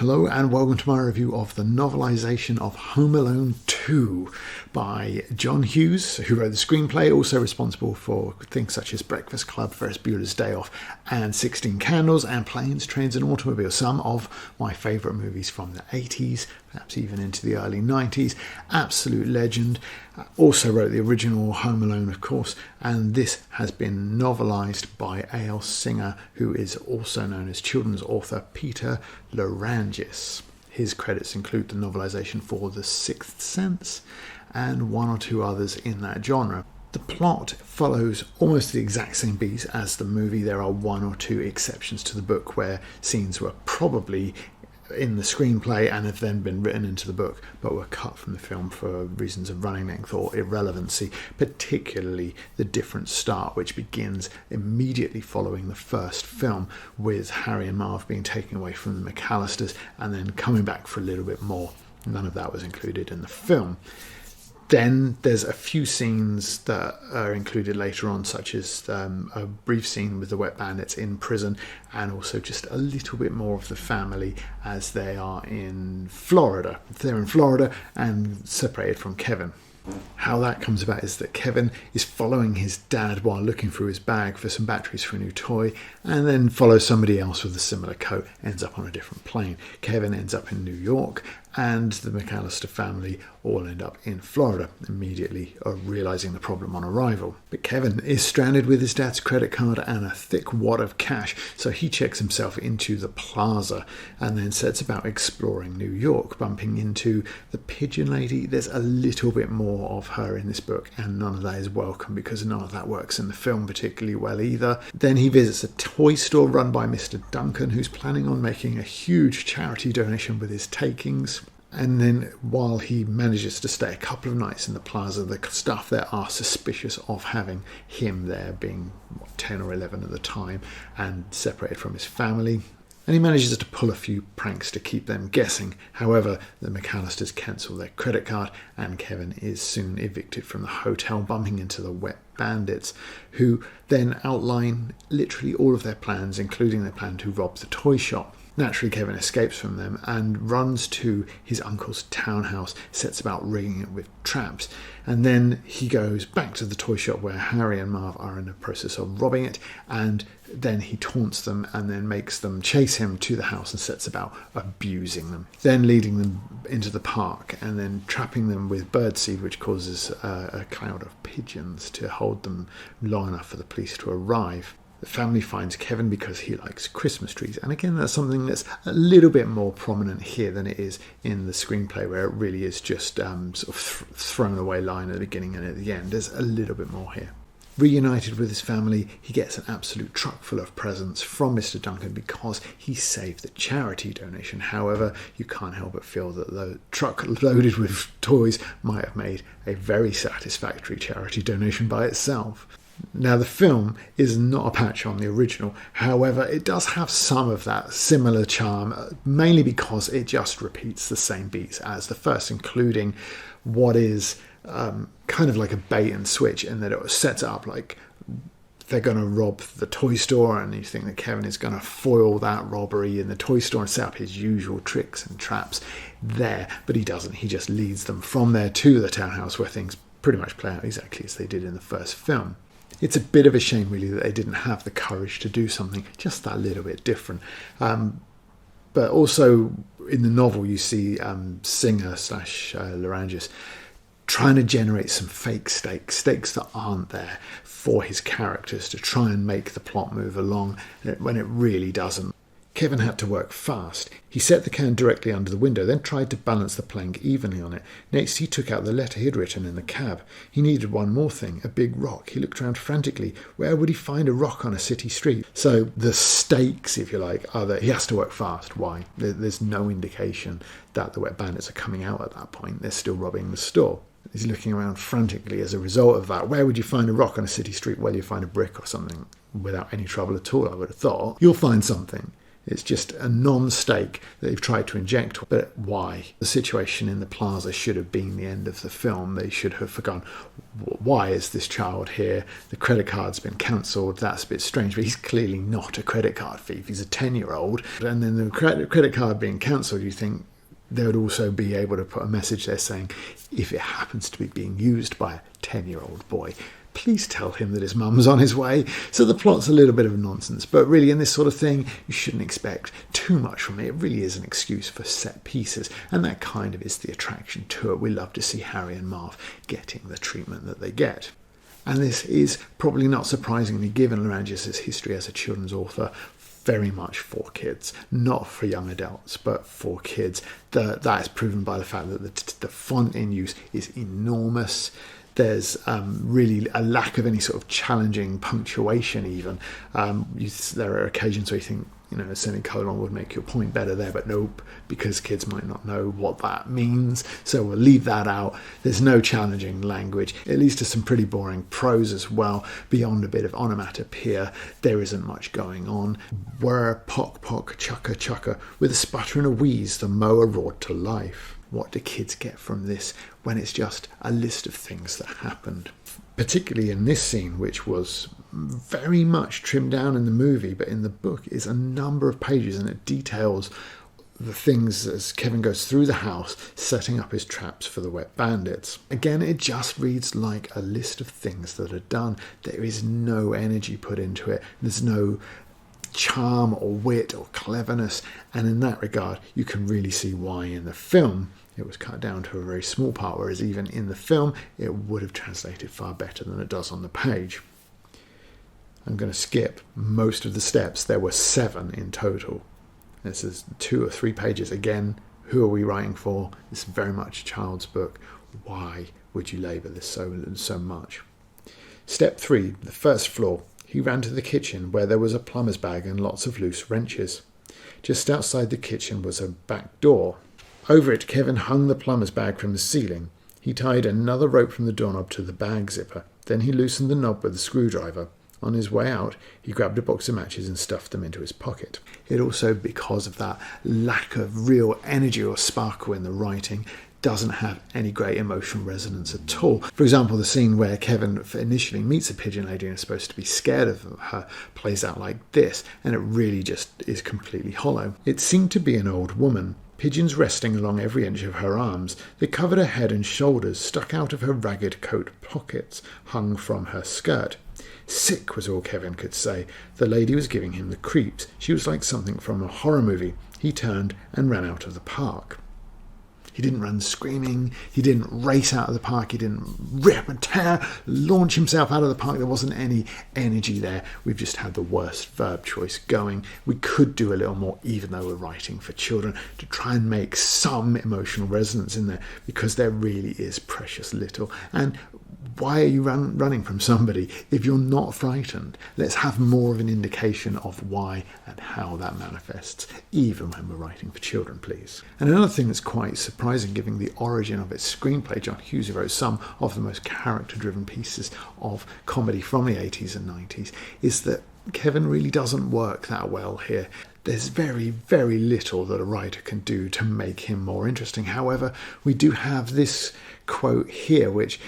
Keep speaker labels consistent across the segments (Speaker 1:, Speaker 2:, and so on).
Speaker 1: Hello and welcome to my review of the novelisation of Home Alone 2 by John Hughes, who wrote the screenplay, also responsible for things such as Breakfast Club, Ferris Bueller's Day Off and 16 Candles and Planes, Trains and Automobiles, some of my favourite movies from the 80s, perhaps even into the early 90s. Absolute legend. Also wrote the original Home Alone, of course, and this has been novelised by A.L. Singer, who is also known as children's author Peter Larangis. His credits include the novelisation for The Sixth Sense and one or two others in that genre. The plot follows almost the exact same beats as the movie. There are one or two exceptions to the book where scenes were probably in the screenplay and have then been written into the book but were cut from the film for reasons of running length or irrelevancy, particularly the different start which begins immediately following the first film with Harry and Marv being taken away from the McAllisters and then coming back for a little bit more. None of that was included in the film. Then there's a few scenes that are included later on, such as a brief scene with the Wet Bandits in prison, and also just a little bit more of the family as they are in Florida. They're in Florida and separated from Kevin. How that comes about is that Kevin is following his dad while looking through his bag for some batteries for a new toy, and then follows somebody else with a similar coat, ends up on a different plane. Kevin ends up in New York, and the McAllister family all end up in Florida, immediately realising the problem on arrival. But Kevin is stranded with his dad's credit card and a thick wad of cash, so he checks himself into the plaza and then sets about exploring New York, bumping into the pigeon lady. There's a little bit more of her in this book, and none of that is welcome because none of that works in the film particularly well either. Then he visits a toy store run by Mr. Duncan, who's planning on making a huge charity donation with his takings. And then while he manages to stay a couple of nights in the plaza, the staff there are suspicious of having him there, being 10 or 11 at the time and separated from his family. And he manages to pull a few pranks to keep them guessing. However, the McAllisters cancel their credit card and Kevin is soon evicted from the hotel, bumping into the Wet Bandits, who then outline literally all of their plans, including their plan to rob the toy shop. Naturally, Kevin escapes from them and runs to his uncle's townhouse, sets about rigging it with traps, and then he goes back to the toy shop where Harry and Marv are in the process of robbing it, and then he taunts them and then makes them chase him to the house and sets about abusing them, then leading them into the park and then trapping them with birdseed, which causes a cloud of pigeons to hold them long enough for the police to arrive. The family finds Kevin because he likes Christmas trees. And again, that's something that's a little bit more prominent here than it is in the screenplay, where it really is just sort of thrown away line at the beginning and at the end. There's a little bit more here. Reunited with his family, he gets an absolute truck full of presents from Mr. Duncan because he saved the charity donation. However, you can't help but feel that the truck loaded with toys might have made a very satisfactory charity donation by itself. Now, the film is not a patch on the original. However, it does have some of that similar charm, mainly because it just repeats the same beats as the first, including what is kind of like a bait and switch, in that it sets it up like they're going to rob the toy store, and you think that Kevin is going to foil that robbery in the toy store and set up his usual tricks and traps there. But he doesn't. He just leads them from there to the townhouse, where things pretty much play out exactly as they did in the first film. It's a bit of a shame, really, that they didn't have the courage to do something just that little bit different. But also in the novel, you see Singer / Larangis trying to generate some fake stakes that aren't there for his characters to try and make the plot move along when it really doesn't. Kevin had to work fast. He set the can directly under the window, then tried to balance the plank evenly on it. Next, he took out the letter he'd written in the cab. He needed one more thing, a big rock. He looked around frantically. Where would he find a rock on a city street? So the stakes, if you like, are that he has to work fast. Why? There's no indication that the Wet Bandits are coming out at that point. They're still robbing the store. He's looking around frantically as a result of that. Where would you find a rock on a city street? Well, you find a brick or something without any trouble at all, I would have thought. You'll find something. It's just a non-stake that they've tried to inject. But why? The situation in the plaza should have been the end of the film. They should have forgone, why is this child here? The credit card's been cancelled. That's a bit strange, but he's clearly not a credit card thief. He's a 10-year-old. And then the credit card being cancelled, you think they would also be able to put a message there saying, if it happens to be being used by a 10-year-old boy, please tell him that his mum's on his way. So the plot's a little bit of nonsense, but really in this sort of thing, you shouldn't expect too much from it. It really is an excuse for set pieces, and that kind of is the attraction to it. We love to see Harry and Marv getting the treatment that they get. And this is probably not surprisingly, given Larrangis's history as a children's author, very much for kids, not for young adults, but for kids. That is proven by the fact that the font in use is enormous. There's really a lack of any sort of challenging punctuation even. There are occasions where you think, a semicolon would make your point better there, but nope, because kids might not know what that means, so we'll leave that out. There's no challenging language. It leads to some pretty boring prose as well. Beyond a bit of onomatopoeia, there isn't much going on. Whir, pock, pock, chucker, chucker, with a sputter and a wheeze, the mower roared to life. What do kids get from this when it's just a list of things that happened? Particularly in this scene, which was very much trimmed down in the movie, but in the book is a number of pages, and it details the things as Kevin goes through the house, setting up his traps for the Wet Bandits. Again, it just reads like a list of things that are done. There is no energy put into it. There's no charm or wit or cleverness, and in that regard you can really see why in the film it was cut down to a very small part, whereas even in the film it would have translated far better than it does on the page. I'm going to skip most of the steps. There were 7 in total. This is 2 or 3 pages. Again, who are we writing for? It's very much a child's book. Why would you labour this so much? Step 3, the first floor. He ran to the kitchen, where there was a plumber's bag and lots of loose wrenches. Just outside the kitchen was a back door. Over it, Kevin hung the plumber's bag from the ceiling. He tied another rope from the doorknob to the bag zipper. Then he loosened the knob with a screwdriver. On his way out, he grabbed a box of matches and stuffed them into his pocket. It also, because of that lack of real energy or sparkle in the writing, doesn't have any great emotional resonance at all. For example, the scene where Kevin initially meets a pigeon lady and is supposed to be scared of her plays out like this, and it really just is completely hollow. It seemed to be an old woman. Pigeons resting along every inch of her arms. They covered her head and shoulders, stuck out of her ragged coat pockets, hung from her skirt. Sick was all Kevin could say. The lady was giving him the creeps. She was like something from a horror movie. He turned and ran out of the park. He didn't run screaming. He didn't race out of the park. He didn't rip and tear, launch himself out of the park. There wasn't any energy there. We've just had the worst verb choice going. We could do a little more, even though we're writing for children, to try and make some emotional resonance in there, because there really is precious little. And why are you running from somebody if you're not frightened? Let's have more of an indication of why and how that manifests, even when we're writing for children, please. And another thing that's quite surprising, given the origin of its screenplay, John Hughes, who wrote some of the most character-driven pieces of comedy from the 80s and 90s, is that Kevin really doesn't work that well here. There's very, very little that a writer can do to make him more interesting. However, we do have this quote here, which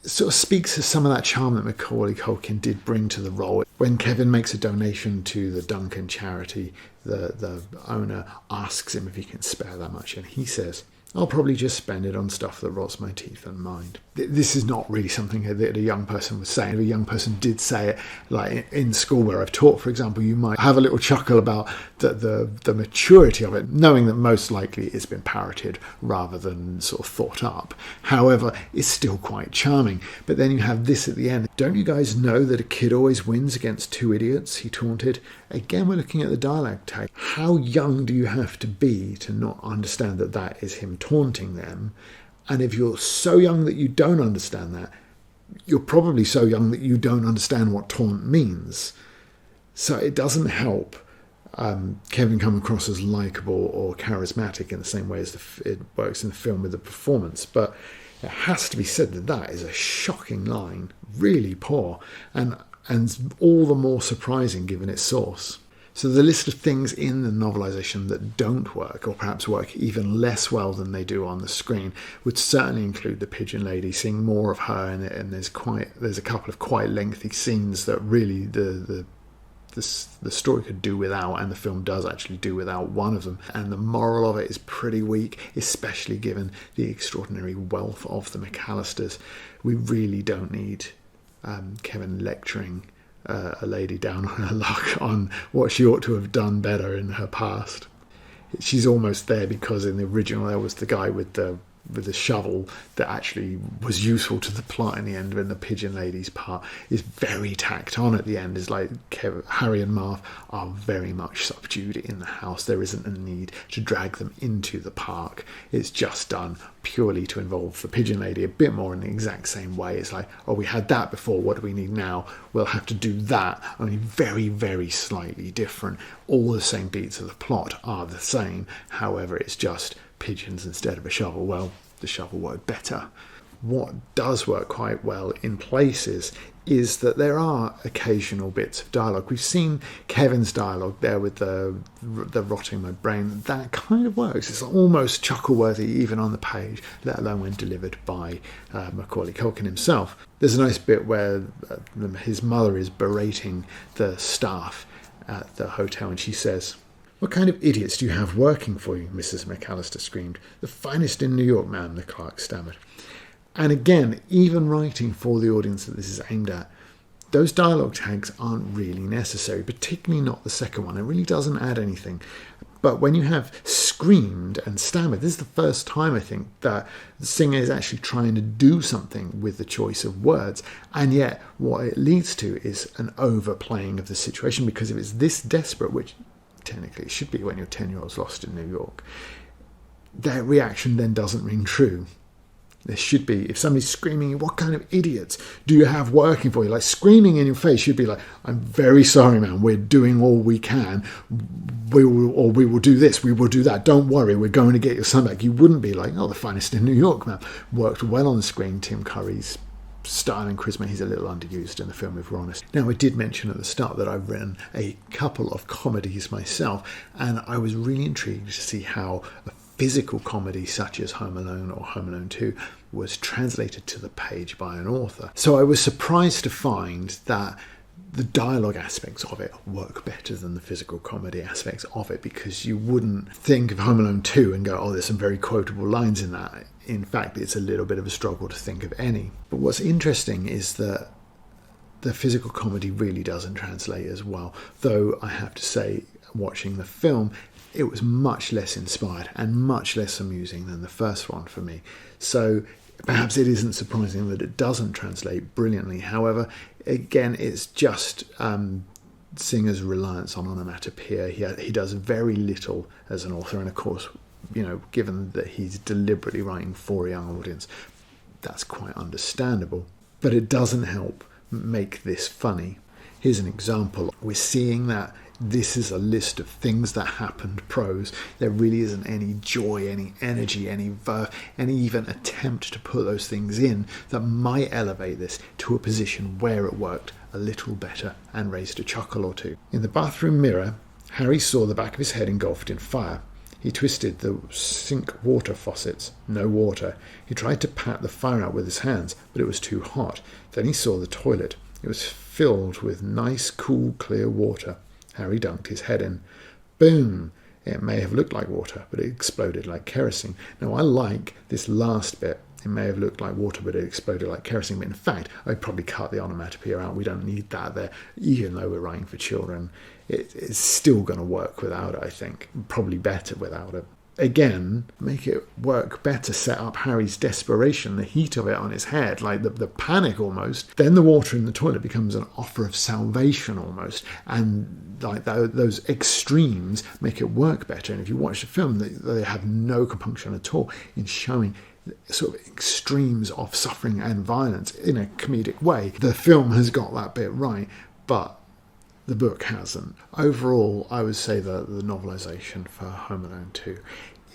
Speaker 1: sort of speaks to some of that charm that Macauley Culkin did bring to the role. When Kevin makes a donation to the Duncan charity, the owner asks him if he can spare that much, and he says, I'll probably just spend it on stuff that rots my teeth and mind. This is not really something that a young person would say. If a young person did say it, like in school where I've taught, for example, you might have a little chuckle about the maturity of it, knowing that most likely it's been parroted rather than sort of thought up. However, it's still quite charming. But then you have this at the end. Don't you guys know that a kid always wins against 2 idiots? He taunted. Again, we're looking at the dialogue tag. How young do you have to be to not understand that that is him taunting them? And if you're so young that you don't understand that, you're probably so young that you don't understand what taunt means. So it doesn't help Kevin come across as likeable or charismatic in the same way as it works in the film with the performance. But it has to be said that that is a shocking line, really poor, and all the more surprising given its source. So the list of things in the novelisation that don't work, or perhaps work even less well than they do on the screen, would certainly include the Pigeon Lady, seeing more of her in it, and there's a couple of quite lengthy scenes that really the story could do without, and the film does actually do without one of them. And the moral of it is pretty weak, especially given the extraordinary wealth of the McAllisters. We really don't need Kevin lecturing a lady down on her luck on what she ought to have done better in her past. She's almost there because in the original there was the guy with the shovel that actually was useful to the plot in the end, when the Pigeon Lady's part is very tacked on at the end. Is like Harry and Marv are very much subdued in the house. There isn't a need to drag them into the park. It's just done purely to involve the Pigeon Lady a bit more in the exact same way. It's like, oh, we had that before, what do we need now? We'll have to do that, only very, very slightly different. All the same beats of the plot are the same, however it's just pigeons instead of a shovel. Well, the shovel worked better. What does work quite well in places is that there are occasional bits of dialogue. We've seen Kevin's dialogue there with the rotting my brain. That kind of works. It's almost chuckle-worthy even on the page, let alone when delivered by Macauley Culkin himself. There's a nice bit where his mother is berating the staff at the hotel, and she says, "What kind of idiots do you have working for you?" Mrs. McAllister screamed. "The finest in New York, ma'am," the clerk stammered. And again, even writing for the audience that this is aimed at, those dialogue tags aren't really necessary, particularly not the second one. It really doesn't add anything. But when you have screamed and stammered, this is the first time I think that the singer is actually trying to do something with the choice of words, and yet what it leads to is an overplaying of the situation, because if it's this desperate, which technically it should be when you're 10 year olds lost in New York, that reaction then doesn't ring true. There should be, if somebody's screaming, "What kind of idiots do you have working for you?" Like screaming in your face should be like, "I'm very sorry, man, we're doing all we can. We will do this, we will do that. Don't worry, we're going to get your son back." You wouldn't be like, "Oh, the finest in New York, man." Worked well on the screen. Tim Curry's style and charisma, he's a little underused in the film, if we're honest. Now, I did mention at the start that I've written a couple of comedies myself, and I was really intrigued to see how a physical comedy such as Home Alone or Home Alone 2 was translated to the page by an author. So I was surprised to find that the dialogue aspects of it work better than the physical comedy aspects of it, because you wouldn't think of Home Alone 2 and go, "Oh, there's some very quotable lines in that." In fact, it's a little bit of a struggle to think of any. But what's interesting is that the physical comedy really doesn't translate as well, though I have to say, watching the film, it was much less inspired and much less amusing than the first one for me. So perhaps it isn't surprising that it doesn't translate brilliantly. However, again, it's just Singer's reliance on onomatopoeia. He does very little as an author, and of course, given that he's deliberately writing for a young audience, that's quite understandable. But it doesn't help make this funny. Here's an example. We're seeing that this is a list of things that happened prose. There really isn't any joy, any energy, any verve, any even attempt to put those things in that might elevate this to a position where it worked a little better and raised a chuckle or two. In the bathroom mirror, Harry saw the back of his head engulfed in fire. He twisted the sink water faucets. No water. He tried to pat the fire out with his hands, but it was too hot. Then he saw the toilet. It was filled with nice, cool, clear water. Harry dunked his head in. Boom! It may have looked like water, but it exploded like kerosene. Now, I like this last bit. It may have looked like water, but it exploded like kerosene. But in fact, I'd probably cut the onomatopoeia out. We don't need that there, even though we're writing for children. It's still going to work without it, I think. Probably better without it. Again, make it work better, set up Harry's desperation, the heat of it on his head, like the panic almost. Then the water in the toilet becomes an offer of salvation almost, and like those extremes make it work better. And if you watch the film, they have no compunction at all in showing sort of extremes of suffering and violence in a comedic way. The film has got that bit right, but the book hasn't. Overall, I would say that the novelisation for Home Alone 2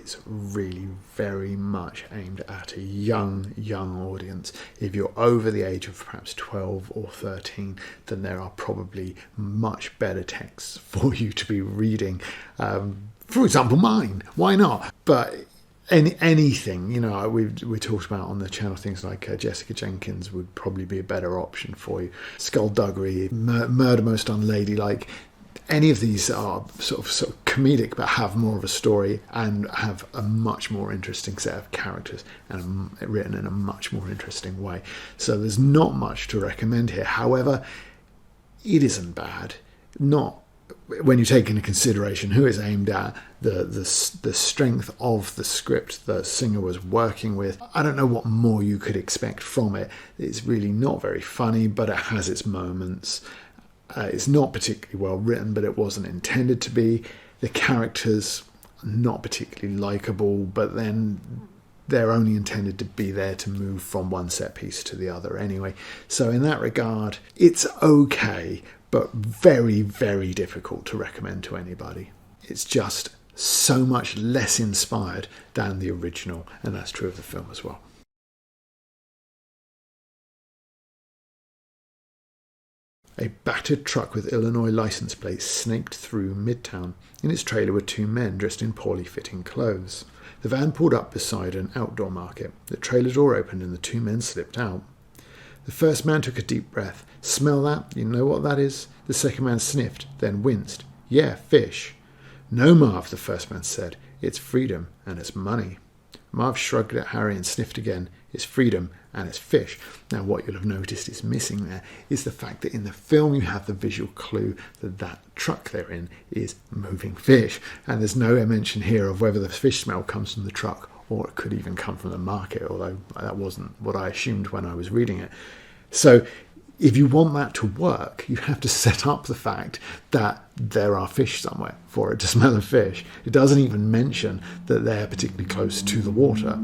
Speaker 1: it's really very much aimed at a young audience. If you're over the age of perhaps 12 or 13, then there are probably much better texts for you to be reading. For example, mine. Why not? But anything, we talked about on the channel, things like Jessica Jenkins would probably be a better option for you. Skullduggery, Murder Most Unladylike. Any of these are sort of comedic, but have more of a story and have a much more interesting set of characters and written in a much more interesting way. So there's not much to recommend here. However, it isn't bad. Not when you take into consideration who it's aimed at, the strength of the script the singer was working with. I don't know what more you could expect from it. It's really not very funny, but it has its moments. It's not particularly well written, but it wasn't intended to be. The characters are not particularly likeable, but then they're only intended to be there to move from one set piece to the other anyway. So in that regard, it's okay, but very, very difficult to recommend to anybody. It's just so much less inspired than the original, and that's true of the film as well. A battered truck with Illinois license plates snaked through Midtown. In its trailer were two men dressed in poorly fitting clothes. The van pulled up beside an outdoor market. The trailer door opened and the two men slipped out. The first man took a deep breath. "Smell that? You know what that is?" The second man sniffed, then winced. "Yeah, fish." "No, Marv," the first man said. "It's freedom and it's money." Marv shrugged at Harry and sniffed again. "It's freedom and it's fish." Now, what you'll have noticed is missing there is the fact that in the film you have the visual clue that truck they're in is moving fish. And there's no mention here of whether the fish smell comes from the truck or it could even come from the market, although that wasn't what I assumed when I was reading it. So if you want that to work, you have to set up the fact that there are fish somewhere for it to smell of fish. It doesn't even mention that they're particularly close to the water.